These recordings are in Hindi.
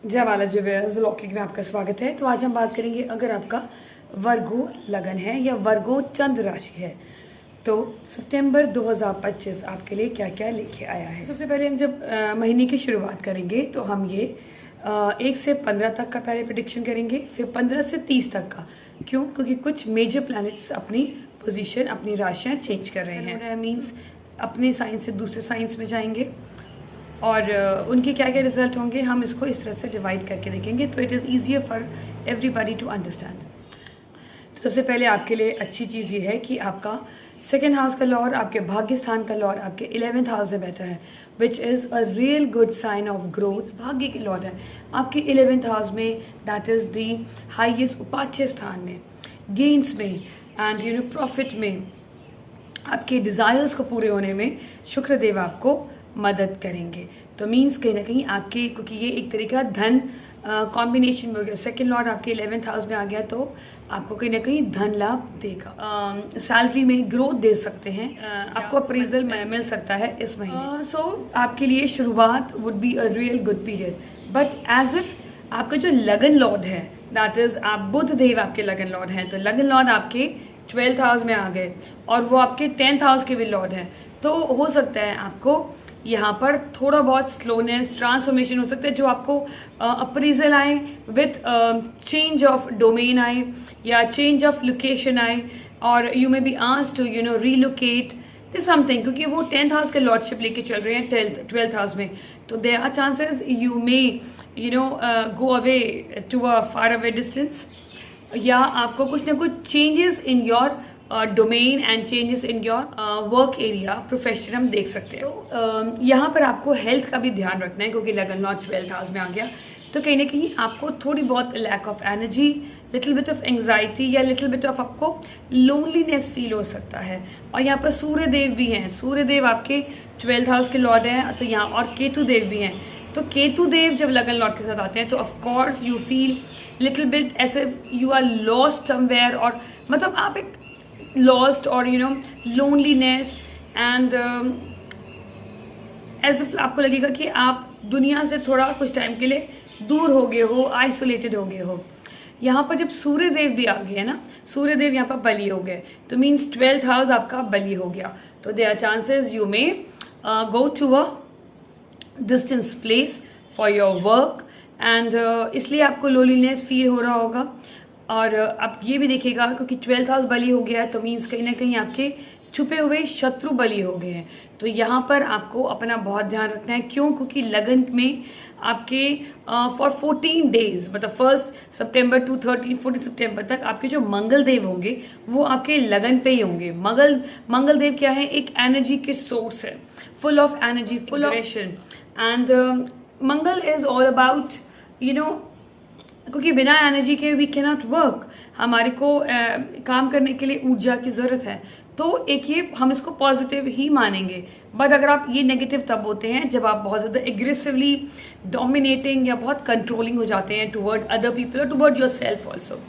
जय बालाजी व्यूअर्स, लॉकिंग में आपका स्वागत है। तो आज हम बात करेंगे अगर आपका वर्गो लगन है या वर्गो चंद्र राशि है तो सितंबर 2025 आपके लिए क्या क्या लेके आया है। सबसे पहले हम जब महीने की शुरुआत करेंगे तो हम ये 1 से 15 तक का पहले प्रेडिक्शन करेंगे, फिर 15 से 30 तक का। क्यों? क्योंकि कुछ मेजर प्लैनेट्स अपनी पोजीशन, अपनी राशियाँ चेंज कर रहे हैं। मीन्स अपने साइन से दूसरे साइंस में जाएंगे और उनके क्या क्या रिजल्ट होंगे, हम इसको इस तरह से डिवाइड करके देखेंगे तो it is easier for everybody to understand. तो सबसे पहले आपके लिए अच्छी चीज़ ये है कि आपका सेकेंड हाउस का लॉर्ड, आपके भाग्य स्थान का लॉर्ड आपके 11th हाउस में बैठा है, which is a real good sign of growth. भाग्य के लॉर्ड है आपके 11th हाउस में, दैट इज़ दी हाइएस्ट उपाच्य स्थान में, गेन्स में एंड प्रॉफिट में, आपके डिज़ायर्स को पूरे होने में शुक्रदेव आपको मदद करेंगे। तो मीन्स कहीं ना कहीं आपके, क्योंकि ये एक तरीका धन कॉम्बिनेशन में हो गया, सेकेंड लॉर्ड आपके 11th हाउस में आ गया तो आपको कहीं ना कहीं धन लाभ देगा। सैलरी में ग्रोथ दे सकते हैं, आपको अप्रेजल मिल सकता है इस महीने। सो आपके लिए शुरुआत would be a real good period, but as if आपका जो लगन लॉर्ड है, दैट इज आप बुध देव आपके लगन लॉर्ड हैं, तो लगन लॉर्ड आपके 12th हाउस में आ गए और वो आपके 10th हाउस के भी लॉर्ड हैं, तो हो सकता है आपको यहाँ पर थोड़ा बहुत स्लोनेस, ट्रांसफॉर्मेशन हो सकता है, जो आपको अप्रेजल आए विथ चेंज ऑफ डोमेन आए या चेंज ऑफ लोकेशन आए, और you may be asked to relocate this something, क्योंकि वो 10th हाउस के लॉर्डशिप लेके चल रहे हैं 12th हाउस में, तो there are chances you may go away to a far away distance, या आपको कुछ ना कुछ changes in your domain and changes in your work area, profession हम देख सकते हैं। तो यहाँ पर आपको हेल्थ का भी ध्यान रखना है, क्योंकि लगन लॉर्ड 12th हाउस में आ गया, तो कहीं ना कहीं आपको थोड़ी बहुत lack of energy, little bit of anxiety या लिटिल बिट ऑफ आपको लोनलीनेस फील हो सकता है। और यहाँ पर सूर्य देव भी हैं, सूर्य देव आपके 12th हाउस के लॉर्ड हैं, तो यहाँ और केतु देव भी हैं, तो केतु देव जब लगन लॉर्ड के साथ आते हैं तो of course you feel little bit as if you are lost somewhere, और मतलब आप एक लॉस्ट और लोनलीनेस एंड एज इफ आपको लगेगा कि आप दुनिया से थोड़ा कुछ टाइम के लिए दूर हो गए हो, आइसोलेटेड हो गए हो। यहाँ पर जब सूर्य देव भी आ गए ना, सूर्य देव यहाँ पर बली हो गए, तो मीन्स 12th हाउस आपका बली हो गया, तो there are chances you may go to a distance place for your work and इसलिए आपको लोनलीनेस फील हो रहा होगा। और आप ये भी देखिएगा, क्योंकि 12th हाउस बली हो गया है तो मीन्स कहीं ना कहीं आपके छुपे हुए शत्रु बली हो गए हैं, तो यहाँ पर आपको अपना बहुत ध्यान रखना है। क्यों? क्योंकि लगन में आपके फॉर 14 डेज, मतलब 1 सितंबर टू 14 सितंबर तक आपके जो मंगल देव होंगे वो आपके लगन पे ही होंगे। मंगल देव क्या है? एक एनर्जी के सोर्स है, full of energy, full of and Mangal is all about क्योंकि बिना एनर्जी के वी कैन नॉट वर्क, हमारे को काम करने के लिए ऊर्जा की ज़रूरत है, तो एक ये हम इसको पॉजिटिव ही मानेंगे। बट अगर आप ये नेगेटिव तब होते हैं जब आप बहुत ज़्यादा एग्रेसिवली डोमिनेटिंग या बहुत कंट्रोलिंग हो जाते हैं टुवर्ड अदर पीपल और टुवर्ड योर सेल्फ ऑल्सो।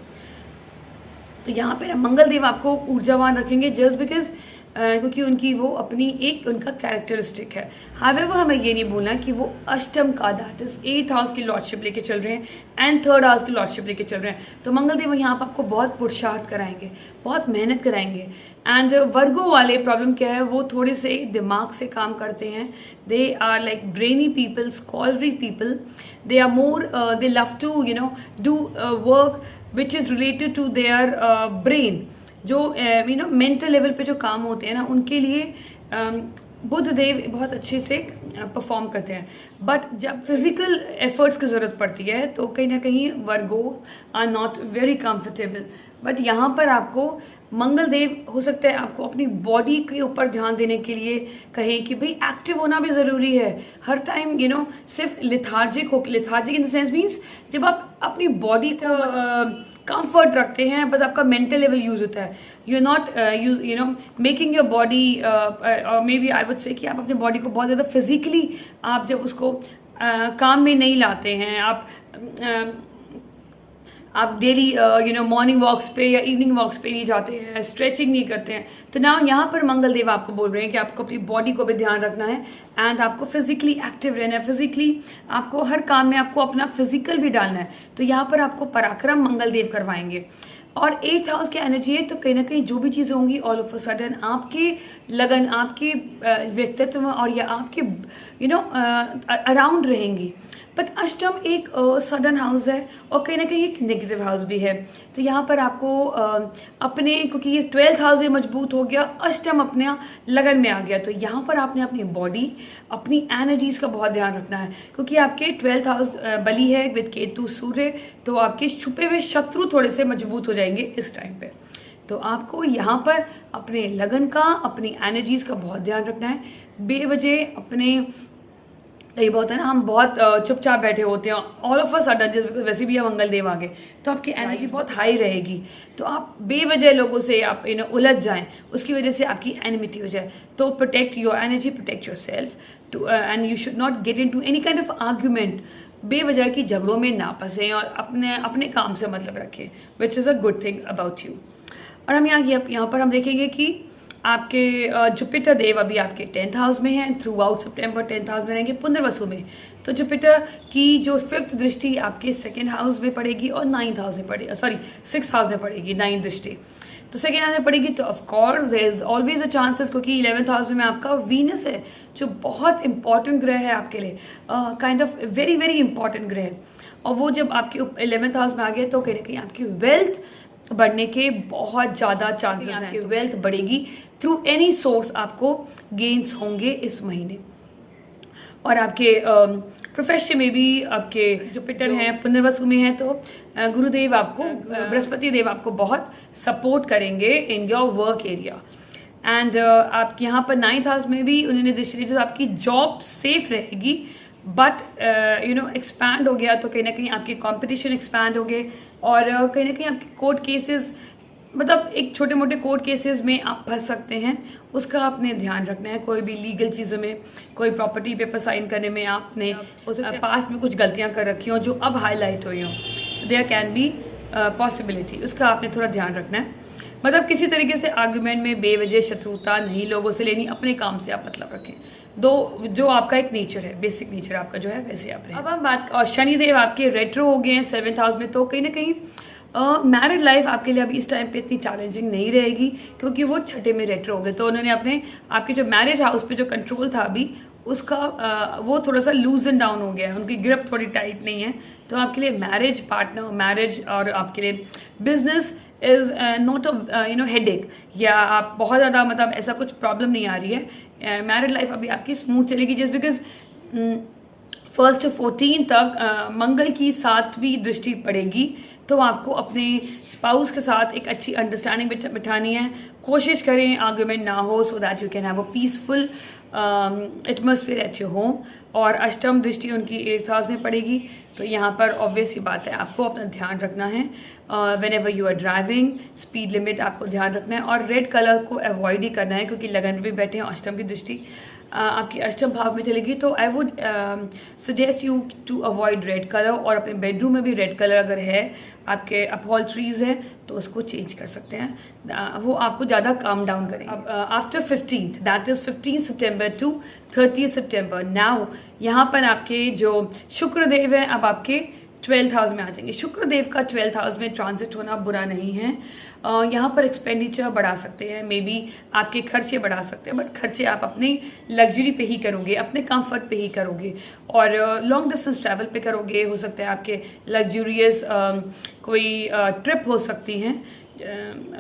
तो यहाँ पे मंगल देव आपको ऊर्जावान रखेंगे जस्ट बिकॉज क्योंकि उनकी वो अपनी एक उनका कैरेक्टरिस्टिक है। हावेवर हमें ये नहीं भूलना कि वो अष्टम का, दैट इज 8th हाउस की लॉर्डशिप लेके चल रहे हैं एंड 3rd हाउस की लॉर्डशिप लेके चल रहे हैं, तो मंगल देव यहाँ पर आपको बहुत पुरुषार्थ कराएंगे, बहुत मेहनत कराएंगे। एंड वर्गो वाले प्रॉब्लम क्या है, वो थोड़े से दिमाग से काम करते हैं, they are like brainy people, scholary people, they are more they love to do work which is related to their brain, जो मेंटल लेवल पे जो काम होते हैं ना, उनके लिए बुध देव बहुत अच्छे से परफॉर्म करते हैं। बट जब फिजिकल एफर्ट्स की ज़रूरत पड़ती है तो कहीं ना कहीं Virgo are not very comfortable. But यहाँ पर आपको मंगल देव हो सकता है आपको अपनी बॉडी के ऊपर ध्यान देने के लिए कहें कि भाई एक्टिव होना भी ज़रूरी है। हर टाइम सिर्फ lethargic in the sense means जब आप अपनी बॉडी का कंफर्ट रखते हैं, बस आपका मेंटल लेवल यूज होता है, you are not making your body, और may B I would say कि आप अपनी बॉडी को बहुत ज़्यादा फिजिकली आप जब उसको काम में नहीं लाते हैं, आप डेली मॉर्निंग वॉक्स पे या इवनिंग वॉक्स पे नहीं जाते हैं, स्ट्रेचिंग नहीं करते हैं, तो ना यहाँ पर मंगल देव आपको बोल रहे हैं कि आपको अपनी बॉडी को भी ध्यान रखना है एंड आपको फिजिकली एक्टिव रहना है। फिजिकली आपको हर काम में आपको अपना फिजिकल भी डालना है, तो यहाँ पर आपको पराक्रम मंगल देव करवाएंगे। और 8th हाउस की एनर्जी है, तो कहीं ना कहीं जो भी चीज़ें होंगी ऑल ऑफ अ सडन आपकी लगन, आपके व्यक्तित्व और या आपके अराउंड रहेंगी। बट अष्टम एक सडन हाउस है और कहीं ना कहीं एक नेगेटिव हाउस भी है, तो यहाँ पर आपको अपने, क्योंकि ये 12th हाउस ये मजबूत हो गया, अष्टम अपने लगन में आ गया, तो यहाँ पर आपने अपनी बॉडी, अपनी एनर्जीज का बहुत ध्यान रखना है, क्योंकि आपके 12th हाउस बली है विद केतु सूर्य, तो आपके छुपे हुए शत्रु थोड़े से मजबूत हो जाएंगे इस टाइम पे। तो आपको यहाँ पर अपने लगन का, अपनी एनर्जीज का बहुत ध्यान रखना है। बेवजह अपने, ये बहुत है ना, हम बहुत चुपचाप बैठे होते हैं, all of a sudden just because वैसे भी मंगल देव आ गए, तो आपकी एनर्जी बहुत हाई रहेगी, तो आप बेवजह लोगों से आप उलझ जाएं, उसकी वजह से आपकी एनिमिटी हो जाए। तो protect your energy, protect yourself too and you should not get into any kind of argument, बेवजह की झगड़ों में ना फंसें और अपने काम से मतलब रखें, विच is a good thing about you. और हम यहाँ पर हम देखेंगे कि आपके जुपिटर देव अभी आपके 10th हाउस में हैं, थ्रू आउट सितंबर 10th हाउस में रहेंगे पुनर्वसु में, तो जुपिटर की जो 5th दृष्टि आपके 2nd हाउस में पड़ेगी और 9th हाउस में पड़ेगी, 6th हाउस में पड़ेगी 9th दृष्टि, तो 2nd हाउस में पड़ेगी, तो of course there is always a chances, क्योंकि 11th हाउस में आपका वीनस है जो बहुत इंपॉर्टेंट ग्रह है आपके लिए, kind of very very important ग्रह है, और वो जब आपके 11th हाउस में आ गया तो कहीं ना कहीं आपकी वेल्थ बढ़ने के बहुत ज़्यादा चांसेस हैं, आपकी वेल्थ बढ़ेगी थ्रू एनी सोर्स, आपको गेन्स होंगे इस महीने। और आपके प्रोफेशन में भी आपके जुपिटर हैं, पुनर्वसु में हैं, तो गुरुदेव आपको, बृहस्पति देव आपको बहुत सपोर्ट करेंगे इन योर वर्क एरिया। एंड आप यहाँ पर 9th हाउस में भी उन्होंने दृष्टि दी, तो आपकी जॉब सेफ रहेगी, बट एक्सपैंड हो गया, तो कहीं ना कहीं आपके कंपटीशन एक्सपैंड हो गए, और कहीं ना कहीं आपके कोर्ट केसेस, मतलब एक छोटे मोटे कोर्ट केसेस में आप फंस सकते हैं, उसका आपने ध्यान रखना है। कोई भी लीगल चीज़ों में, कोई प्रॉपर्टी पेपर साइन करने में आपने पास्ट में कुछ गलतियां कर रखी हों जो अब हाईलाइट हुई हों, देयर कैन बी पॉसिबिलिटी, उसका आपने थोड़ा ध्यान रखना है। मतलब किसी तरीके से आर्गुमेंट में बेवजह शत्रुता नहीं लोगों से लेनी, अपने काम से आप मतलब रखें, जो आपका एक नेचर है, बेसिक नेचर आपका जो है वैसे आप रहें। अब हम बात, और शनिदेव आपके रेट्रो हो गए हैं 7th हाउस में, तो कहीं ना कहीं मैरिड लाइफ आपके लिए अभी इस टाइम पे इतनी चैलेंजिंग नहीं रहेगी, क्योंकि वो छठे में रेट्रो हो गए, तो उन्होंने आपके जो मैरिज हाउस पे जो कंट्रोल था अभी उसका वो थोड़ा सा लूज एंड डाउन हो गया है, उनकी ग्रिप थोड़ी टाइट नहीं है, तो आपके लिए मैरिज पार्टनर, मैरिज और आपके लिए business is not a headache, या आप बहुत ज़्यादा मतलब ऐसा कुछ प्रॉब्लम नहीं आ रही है। मैरिड लाइफ अभी आपकी स्मूथ चलेगी, जस्ट बिकॉज 1st से 14 तक मंगल की 7वीं दृष्टि पड़ेगी, तो आपको अपने स्पाउस के साथ एक अच्छी अंडरस्टैंडिंग बिठानी है। कोशिश करें आर्गुमेंट ना हो, so that you can have a peaceful atmosphere at your home. और अष्टम दृष्टि उनकी 8th हाउस में पड़ेगी, तो यहाँ पर ऑब्वियस ही बात है आपको अपना ध्यान रखना है। Whenever you are driving, speed limit आपको ध्यान रखना है, और रेड कलर को अवॉइड ही करना है, क्योंकि लगन में भी बैठे हैं, अष्टम की दृष्टि आपकी अष्टम भाव में चलेगी, तो I would suggest you to avoid red colour. और अपने बेडरूम में भी रेड कलर अगर है, आपके अपहॉल्ट्रीज है, तो उसको चेंज कर सकते हैं, वो आपको ज़्यादा काम डाउन करेंगे। अब आफ्टर 15th, दैट इज़ 15 सितंबर टू 30 सितंबर, नाउ यहाँ पर आपके जो शुक्रदेव है अब आपके 12th हाउस में आ जाएंगे। शुक्रदेव का 12th हाउस में ट्रांजिट होना बुरा नहीं है, यहाँ पर एक्सपेंडिचर बढ़ा सकते हैं, मे बी आपके खर्चे बढ़ा सकते हैं, बट खर्चे आप अपनी लग्जरी पे ही करोगे, अपने कंफर्ट पे ही करोगे, और लॉन्ग डिस्टेंस ट्रैवल पे करोगे। हो सकता है आपके लग्जूरियस कोई ट्रिप हो सकती हैं,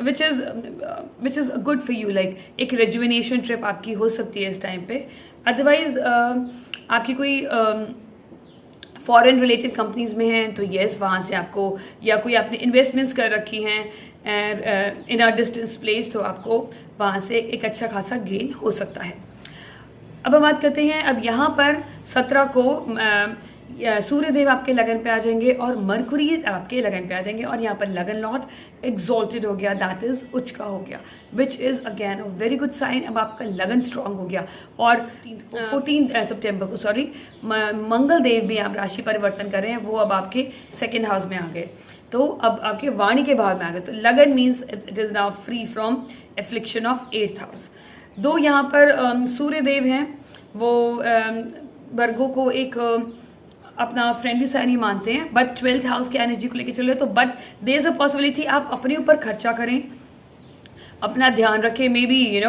which is good for you, like एक रेजुविनेशन ट्रिप आपकी हो सकती है इस टाइम पे। अदरवाइज आपकी कोई फॉरेन रिलेटेड कंपनीज में हैं, तो येस वहाँ से आपको, या कोई आपने इन्वेस्टमेंट्स कर रखी हैं इन अ डिस्टेंस प्लेस, तो आपको वहाँ से एक अच्छा खासा गेन हो सकता है। अब हम बात करते हैं, अब यहाँ पर 17 को सूर्यदेव आपके लगन पे आ जाएंगे और मरकुरी आपके लगन पे आ जाएंगे, और यहाँ पर लगन लॉर्ड एग्जॉल्टेड हो गया, दैट इज उच्च का हो गया, which is again a very good sign. अब आपका लगन स्ट्रांग हो गया, और 14 सितंबर को मंगल देव भी आप राशि परिवर्तन कर रहे हैं, वो अब आपके 2nd हाउस में आ गए, तो अब आपके वाणी के भाव में आ गए, तो लगन means it is now free from affliction of 8th house. दो यहाँ पर सूर्य देव हैं, वो वर्गों को एक अपना फ्रेंडली साइन ही मानते हैं, बट 12th हाउस की एनर्जी को लेकर चल रहे, तो but there is a possibility आप अपने ऊपर खर्चा करें, अपना ध्यान रखें, मे बी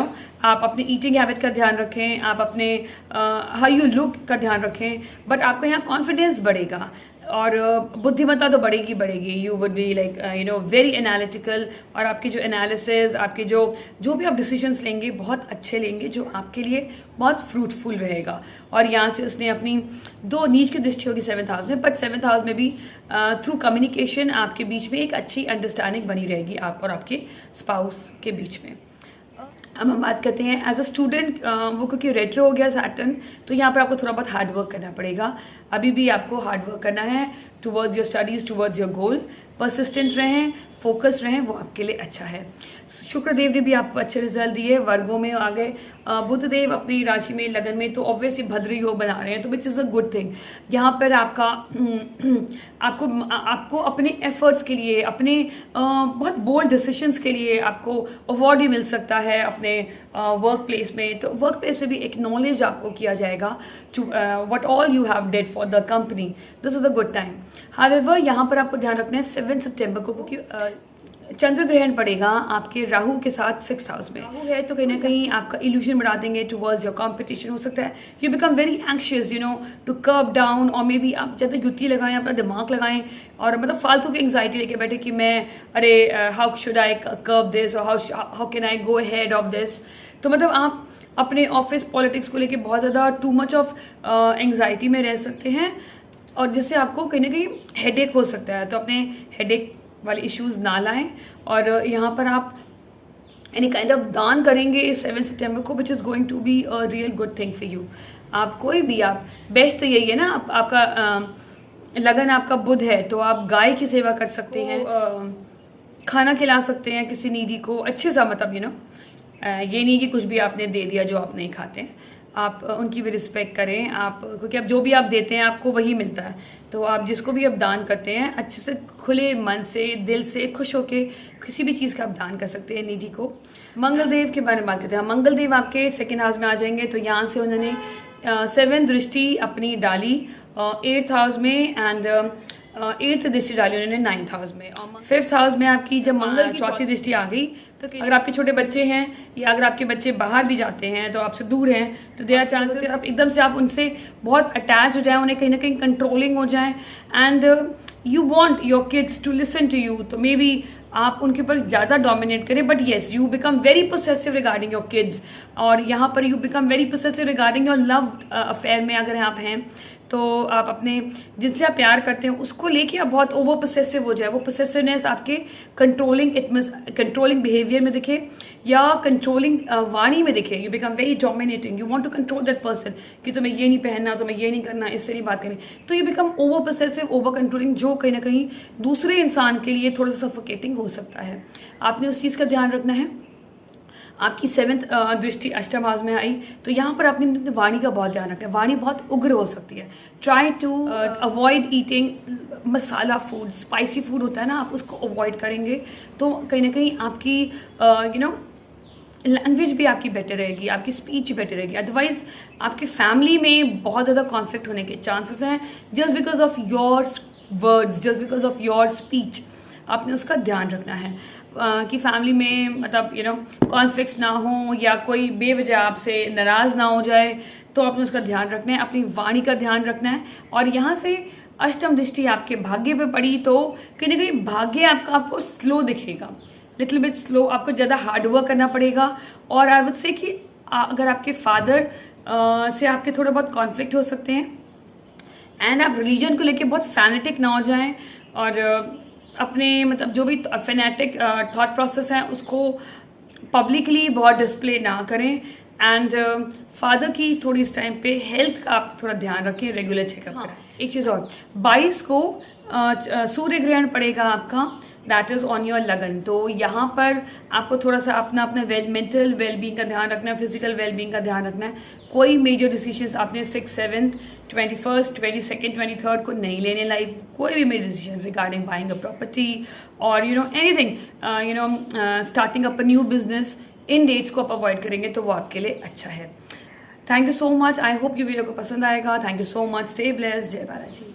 आप अपने ईटिंग हैबिट का ध्यान रखें, आप अपने हाउ यू लुक का ध्यान रखें, बट आपका यहाँ कॉन्फिडेंस बढ़ेगा और बुद्धिमत्ता तो बढ़ेगी बढ़ेगी। You would be like very analytical, और आपकी जो एनालिसिस, आपके जो भी आप डिसीजंस लेंगे बहुत अच्छे लेंगे, जो आपके लिए बहुत फ्रूटफुल रहेगा। और यहाँ से उसने अपनी 2 नीच की दृष्टि होगी 7th हाउस में, बट 7th हाउस में भी थ्रू कम्युनिकेशन आपके बीच में एक अच्छी अंडरस्टैंडिंग बनी रहेगी आप और आपके स्पाउस के बीच में। अब हम बात करते हैं एज अ स्टूडेंट, वो क्योंकि रेट्रो हो गया सैटर्न, तो यहाँ पर आपको थोड़ा बहुत हार्ड वर्क करना पड़ेगा। अभी भी आपको हार्ड वर्क करना है towards your studies, towards your goal. Persistent रहें, फोकस रहें, वो आपके लिए अच्छा है। शुक्रदेव ने भी आपको अच्छे रिजल्ट दिए, वर्गों में आ गए। बुध देव अपनी राशि में लगन में, तो ऑब्वियसली भद्र योग बना रहे हैं, तो विच इज़ अ गुड थिंग। यहाँ पर आपका आपको अपने एफर्ट्स के लिए, अपने बहुत बोल्ड डिसीजंस के लिए आपको अवार्ड भी मिल सकता है अपने वर्क प्लेस में। तो वर्क प्लेस में भी एक्नॉलेज आपको किया जाएगा to what all you have did for the company. This is a good time. However यहाँ पर आपको ध्यान रखना है 7 सितंबर को, क्योंकि चंद्र ग्रहण पड़ेगा आपके राहु के साथ 6th हाउस में। राहु है तो कहीं ना कहीं आपका इल्यूजन बढ़ा देंगे टुवर्ड्स योर कंपटीशन। हो सकता है you become very anxious to curve down, और मे बी आप ज़्यादा युक्ति लगाएं, अपना दिमाग लगाएं, और मतलब फालतू की एंग्जाइटी लेके बैठे कि मैं अरे how should I curve this, और how can I go ahead of this. तो मतलब आप अपने ऑफिस पॉलिटिक्स को लेके बहुत ज़्यादा टू मच ऑफ एंग्जाइटी में रह सकते हैं, और जिससे आपको कहीं ना कहीं हेडेक हो सकता है। तो अपने हेडेक वाले इश्यूज ना लाएं, और यहाँ पर आप एनी काइंड ऑफ दान करेंगे 7 सितंबर को, which is going to be a real good thing for you. आप कोई भी, आप बेस्ट तो यही है ना, आपका लगन आपका बुध है, तो आप गाय की सेवा कर सकते हैं, खाना खिला सकते हैं किसी नीडी को अच्छे सा, मतलब ये नहीं कि कुछ भी आपने दे दिया जो आप नहीं खाते हैं। आप उनकी भी रिस्पेक्ट करें, आप, क्योंकि अब जो भी आप देते हैं आपको वही मिलता है। तो आप जिसको भी आप दान करते हैं अच्छे से, खुले मन से, दिल से, खुश होके किसी भी चीज़ का आप दान कर सकते हैं नीडी को। मंगल देव के बारे में बात करते हैं। मंगल देव आपके 2nd हाउस में आ जाएंगे, तो यहाँ से उन्होंने 7th दृष्टि अपनी डाली 8th हाउस में, एंड 8th दृष्टि डाली उन्होंने 9th हाउस में। और 5th हाउस में आपकी जब मंगल की 4थी दृष्टि आ गई, तो अगर आपके छोटे बच्चे हैं या अगर आपके बच्चे बाहर भी जाते हैं तो आपसे दूर हैं, तो देयर आर चांसेस आप एकदम से आप उनसे बहुत अटैच हो जाएं, उन्हें कहीं ना कहीं कंट्रोलिंग हो जाएं, and you want your kids to listen to you. तो मे बी आप उनके ऊपर ज़्यादा डोमिनेट करें, but yes you become very possessive regarding your kids, और यहाँ पर you become very possessive regarding your love affair में अगर आप हैं, तो आप अपने जिनसे आप प्यार करते हैं उसको लेके आप बहुत ओवर पोसेसिव हो जाए। वो पोसेसिवनेस आपके कंट्रोलिंग बिहेवियर में दिखे या कंट्रोलिंग वाणी में दिखे। You become very dominating, you want to control that person कि तुम्हें ये नहीं पहनना, तुम्हें ये नहीं करना, इससे नहीं बात करनी। तो you become over possessive, over controlling, जो कहीं ना कहीं दूसरे इंसान के लिए थोड़ा सा सफोकेटिंग हो सकता है। आपने उस चीज़ का ध्यान रखना है। आपकी 7th दृष्टि 8th हाउस में आई, तो यहाँ पर आपने अपनी वाणी का बहुत ध्यान रखना है। वाणी बहुत उग्र हो सकती है। Try to avoid eating masala food, spicy food होता है ना, आप उसको अवॉइड करेंगे तो कहीं ना कहीं आपकी लैंग्वेज भी आपकी बेटर रहेगी, आपकी स्पीच बेटर रहेगी। अदरवाइज आपकी फैमिली में बहुत ज़्यादा कॉन्फ्लिक्ट होने के चांसेस हैं, just because of your words, just because of your speech. आपने उसका ध्यान रखना है कि फैमिली में मतलब कॉन्फ्लिक्ट्स ना हो या कोई बेवजह आपसे नाराज़ ना हो जाए, तो आपने उसका ध्यान रखना है, अपनी वाणी का ध्यान रखना है। और यहाँ से 8th दृष्टि आपके भाग्य पे पड़ी, तो कहीं ना कहीं भाग्य आपको स्लो दिखेगा, लिटिल बिट स्लो, आपको ज़्यादा हार्ड वर्क करना पड़ेगा। और आई वुड से कि अगर आपके फादर से आपके थोड़े बहुत कॉन्फ्लिक्ट हो सकते हैं, एंड आप रिलीजन को लेके बहुत फैनेटिक ना हो जाएं, और अपने मतलब जो भी फैनेटिक थॉट प्रोसेस है उसको पब्लिकली बहुत डिस्प्ले ना करें। एंड फादर की थोड़ी इस टाइम पे हेल्थ का आप थोड़ा ध्यान रखें, रेगुलर चेकअप कराएं। एक चीज़ और, 22 को सूर्य ग्रहण पड़ेगा आपका, दैट इज़ ऑन योर लगन। तो यहाँ पर आपको थोड़ा सा अपना मेंटल वेलबींग का ध्यान रखना है, फिजिकल वेलबींग का ध्यान रखना है। कोई मेजर डिसीजंस आपने 6, 7, 21st, 22nd, 23rd को नहीं लेने लाइफ, कोई भी major decision regarding buying a property और anything starting up a new business, इन डेट्स को आप अवॉइड करेंगे तो वो आपके लिए अच्छा है। Thank you so much, I hope ये वीडियो को पसंद आएगा। Thank you so much, stay blessed, जय बालाजी।